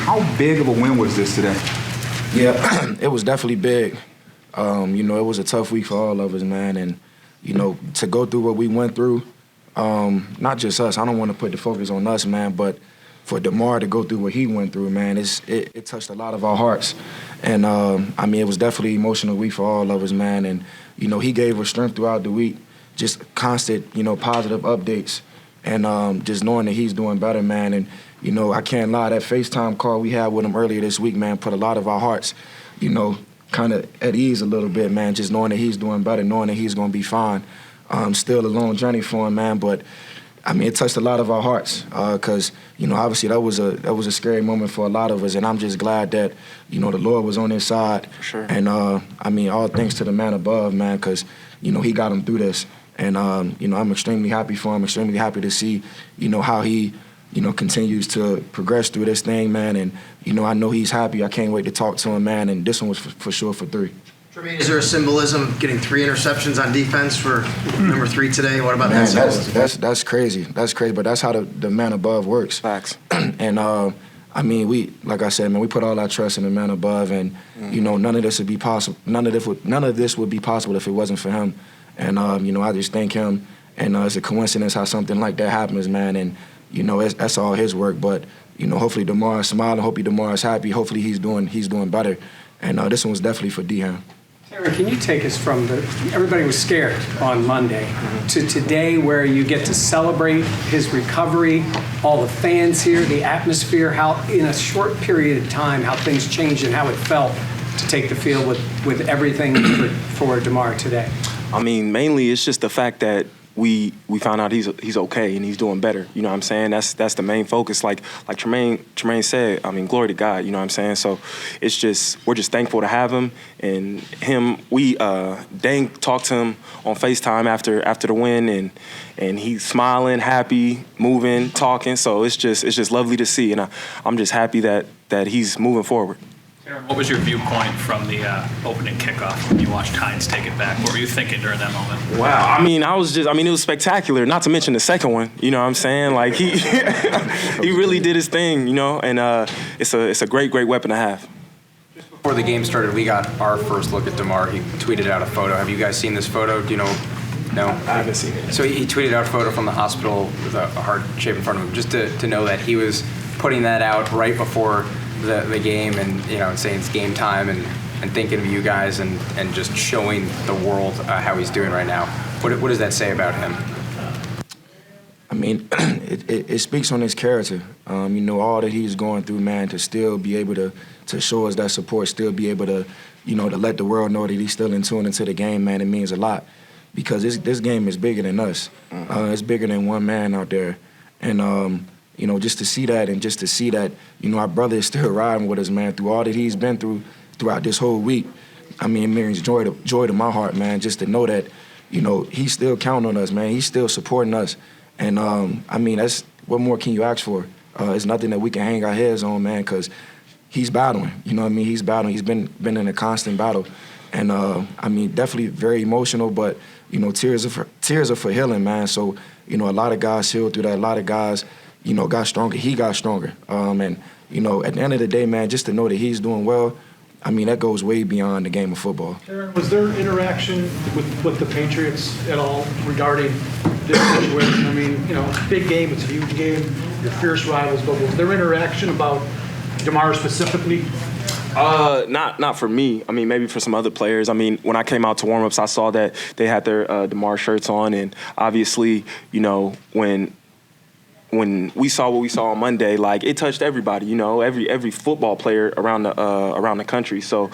How big of a win was this today? Yeah, it was definitely big. It was a tough week for all of us, man. And, to go through what we went through, not just us, I don't want to put the focus on us, man, but for Damar to go through what he went through, man, it touched a lot of our hearts. And, it was definitely an emotional week for all of us, man. And, he gave us strength throughout the week, just constant, positive updates. And just knowing that he's doing better, man. And, I can't lie, that FaceTime call we had with him earlier this week, man, put a lot of our hearts, kind of at ease a little bit, man, just knowing that he's doing better, knowing that he's going to be fine. Still a long journey for him, man, but, it touched a lot of our hearts because, obviously that was a scary moment for a lot of us, and I'm just glad that, the Lord was on his side. For sure. And, all thanks to the man above, man, because, he got him through this. And, I'm extremely happy for him, extremely happy to see, how he, continues to progress through this thing, man. And, I know he's happy. I can't wait to talk to him, man. And this one was for sure for 3. Tremaine, is there a symbolism of getting 3 interceptions on defense for number 3 today? What about that? That's crazy. That's crazy, but that's how the man above works. Facts. And, we, like I said, man, we put all our trust in the man above, and, none of this would be possible. None of this would be possible if it wasn't for him. And, I just thank him. And it's a coincidence how something like that happens, man. And, that's all his work. But, hopefully Damar is smiling. Hopefully Damar is happy. Hopefully he's doing better. And this one was definitely for D-Ham. Taron, can you take us from everybody was scared on Monday to today where you get to celebrate his recovery, all the fans here, the atmosphere, how in a short period of time, how things changed and how it felt to take the field with everything for Damar today? Mainly it's just the fact that we found out he's okay and he's doing better. You know what I'm saying? That's the main focus. Like Tremaine said, glory to God, you know what I'm saying? So we're just thankful to have him. And we Dane talked to him on FaceTime after the win, and he's smiling, happy, moving, talking. So it's just lovely to see, and I'm just happy that he's moving forward. What was your viewpoint from the opening kickoff when you watched Hines take it back? What were you thinking during that moment? Wow. It was spectacular, not to mention the second one, you know what I'm saying? Like, he he really did his thing, and it's a great weapon to have. Just before the game started, we got our first look at Damar. He tweeted out a photo. Have you guys seen this photo? Do you know? No? I haven't seen it. So he tweeted out a photo from the hospital with a heart shape in front of him, just to know that he was putting that out right before the game, and saying it's game time, and thinking of you guys, and just showing the world how he's doing right now. What does that say about him? It speaks on his character. All that he's going through, man, to still be able to show us that support, still be able to, to let the world know that he's still in tune into the game, man, it means a lot. Because this game is bigger than us. It's bigger than one man out there. And, just to see that, and just to see that, our brother is still riding with us, man, through all that he's been through throughout this whole week. It means joy to my heart, man, just to know that, he's still counting on us, man. He's still supporting us. And, that's what more can you ask for? It's nothing that we can hang our heads on, man, because he's battling. He's battling. He's been in a constant battle. And, definitely very emotional, but, tears are for healing, man. So, a lot of guys healed through that. A lot of guys, got stronger. He got stronger. And, at the end of the day, man, just to know that he's doing well, that goes way beyond the game of football. Taron, was there interaction with the Patriots at all regarding this situation? Big game, it's a huge game, your fierce rivals, but was there interaction about Damar specifically? Not for me. Maybe for some other players. When I came out to warm-ups, I saw that they had their Damar shirts on, and obviously, when we saw what we saw on Monday, like, it touched everybody. Every football player around the country. So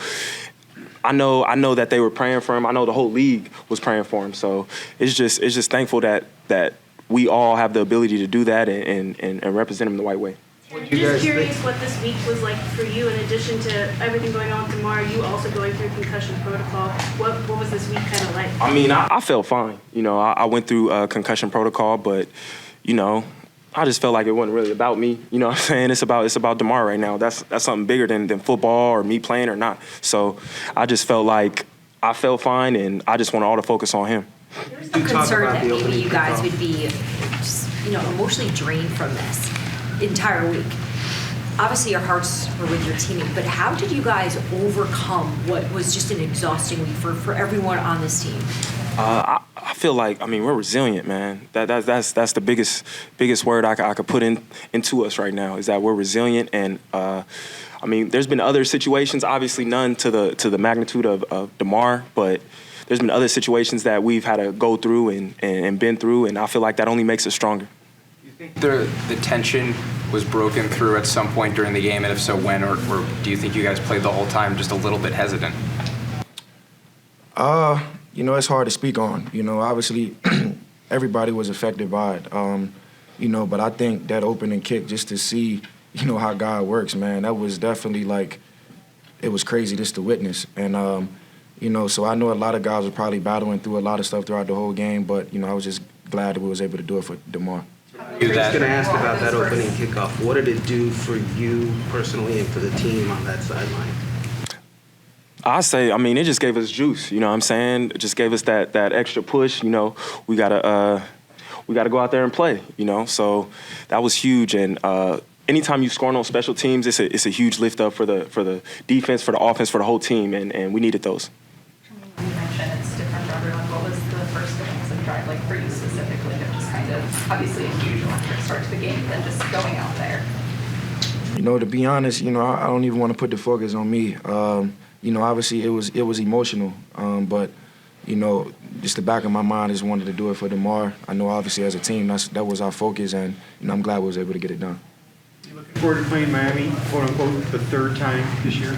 I know that they were praying for him. I know the whole league was praying for him. So it's just thankful that we all have the ability to do that and represent him the right way. I'm just curious what this week was like for you. In addition to everything going on with Damar, you also going through concussion protocol. What was this week kind of like? I felt fine. I went through concussion protocol, but I just felt like it wasn't really about me. You know what I'm saying? It's about Damar right now. That's something bigger than football or me playing or not. So I just felt like I felt fine, and I just wanted all the focus on him. There was some concern that maybe you guys would be just, emotionally drained from this entire week. obviously your hearts were with your teammate, but how did you guys overcome what was just an exhausting week for everyone on this team? I feel like, I mean, we're resilient, man. That's the biggest word I could put into us right now, is that we're resilient. And I mean, there's been other situations, obviously none to the magnitude of Damar, but there's been other situations that we've had to go through and been through, and I feel like that only makes us stronger. The tension was broken through at some point during the game, and if so, when, or do you think you guys played the whole time just a little bit hesitant? You know, it's hard to speak on. You know, obviously everybody was affected by it. You know, but I think that opening kick, just to see, you know, how God works, man, that was definitely like, it was crazy just to witness. And, you know, so I know a lot of guys were probably battling through a lot of stuff throughout the whole game, but, you know, I was just glad that we was able to do it for Damar. I was going to ask about that opening kickoff. What did it do for you personally and for the team on that sideline? I say, I mean, it just gave us juice. You know what I'm saying? It just gave us that extra push. You know, we gotta go out there and play. You know, so that was huge. And anytime you score on special teams, it's a huge lift up for the defense, for the offense, for the whole team, and we needed those. You mentioned it's different for everyone. What was the first defensive drive like for you specifically? It was kind of obviously a huge electric start to the game, then just going out there. You know, to be honest, you know, I don't even want to put the focus on me. You know, obviously it was emotional, but you know, just the back of my mind, I just wanted to do it for Damar. I know obviously as a team that was our focus, and you know, I'm glad we was able to get it done. You looking forward to playing Miami, quote unquote, the third time this year?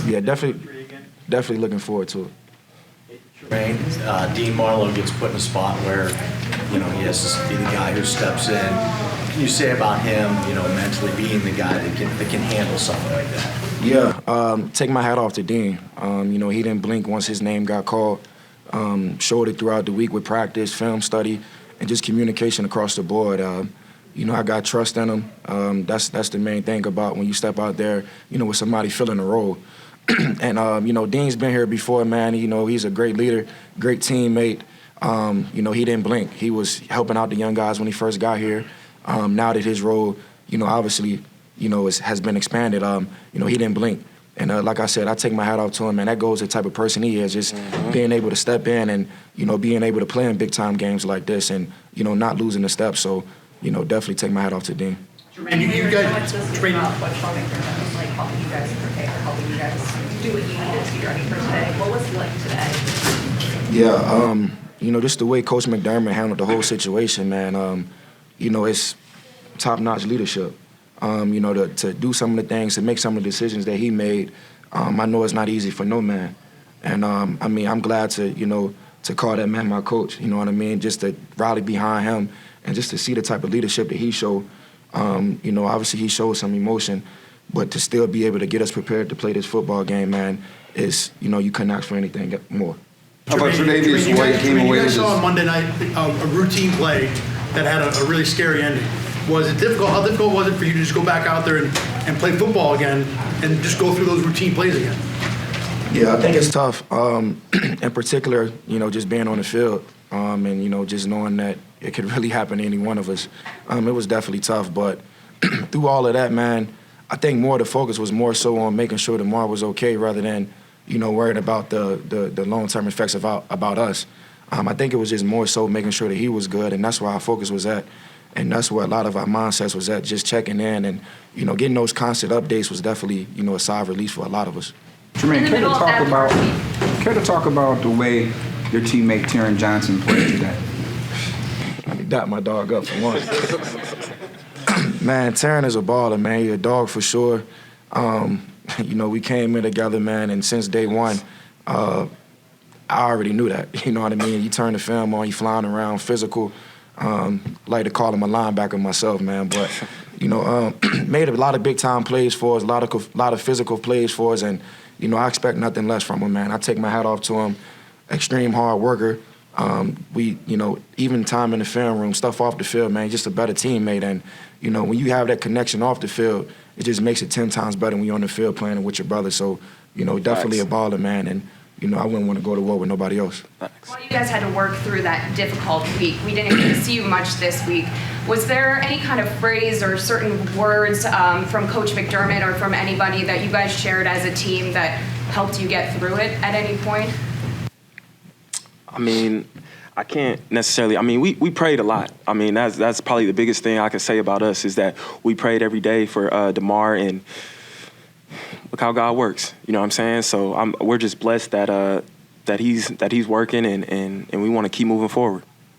Yeah, definitely looking forward to it. Tremaine, Dean Marlowe gets put in a spot where, you know, he has to be the guy who steps in. What can you say about him, you know, mentally being the guy that can handle something like that? Yeah, take my hat off to Dean. You know, he didn't blink once his name got called. Showed it throughout the week with practice, film study, and just communication across the board. You know, I got trust in him. That's the main thing about when you step out there, you know, with somebody filling the role. And, you know, Dean's been here before, man. You know, he's a great leader, great teammate. You know, he didn't blink. He was helping out the young guys when he first got here. Now that his role, you know, obviously, you know, has been expanded, you know, he didn't blink. And like I said, I take my hat off to him, and that goes to the type of person he is, just being able to step in and, you know, being able to play in big-time games like this and, you know, not losing a step. So, you know, definitely take my hat off to Dean. And you guys, what Sean McDermott was like helping you guys prepare, helping you guys do what you needed to be ready for today. What was it like today? Yeah, you know, just the way Coach McDermott handled the whole situation, man, you know, it's top-notch leadership. You know, to do some of the things, to make some of the decisions that he made, I know it's not easy for no man. And, I mean, I'm glad to, you know, to call that man my coach, you know what I mean, just to rally behind him and just to see the type of leadership that he showed. You know, obviously he showed some emotion, but to still be able to get us prepared to play this football game, man, is, you know, you couldn't ask for anything more. How about Tre'Davious White came away You with guys saw on his... Monday night a routine play that had a really scary ending. Was it difficult? How difficult was it for you to just go back out there and play football again and just go through those routine plays again? Yeah, I think it's tough. In particular, you know, just being on the field and, you know, just knowing that it could really happen to any one of us. It was definitely tough, but through all of that, man, I think more the focus was more so on making sure Damar was okay rather than, you know, worried about the long-term effects about us. I think it was just more so making sure that he was good, and that's where our focus was at. And that's where a lot of our mindsets was at, just checking in and, you know, getting those constant updates was definitely, you know, a sigh of relief for a lot of us. Tremaine, care to talk about the way your teammate Taron Johnson played today? Let me dot my dog up for once. Man, Taron is a baller, man. He's a dog for sure. You know, we came in together, man, and since day one, I already knew that. You know what I mean? You turn the film on, you flying around, physical. Like to call him a linebacker myself, man, but you know, made a lot of big-time plays for us, a lot of physical plays for us, and you know, I expect nothing less from him, man. I take my hat off to him. Extreme hard worker. We, you know, even time in the film room, stuff off the field, man. Just a better teammate, and you know, when you have that connection off the field, it just makes it 10 times better when you're on the field playing with your brother. So, you know, definitely a baller, man, and I wouldn't want to go to war with nobody else. While you guys had to work through that difficult week, we didn't get to see you much this week. Was there any kind of phrase or certain words from Coach McDermott or from anybody that you guys shared as a team that helped you get through it at any point? I mean, I can't necessarily. I mean, we prayed a lot. I mean, that's probably the biggest thing I can say about us is that we prayed every day for Damar, and look how God works. You know what I'm saying? So we're just blessed that he's working, and we want to keep moving forward.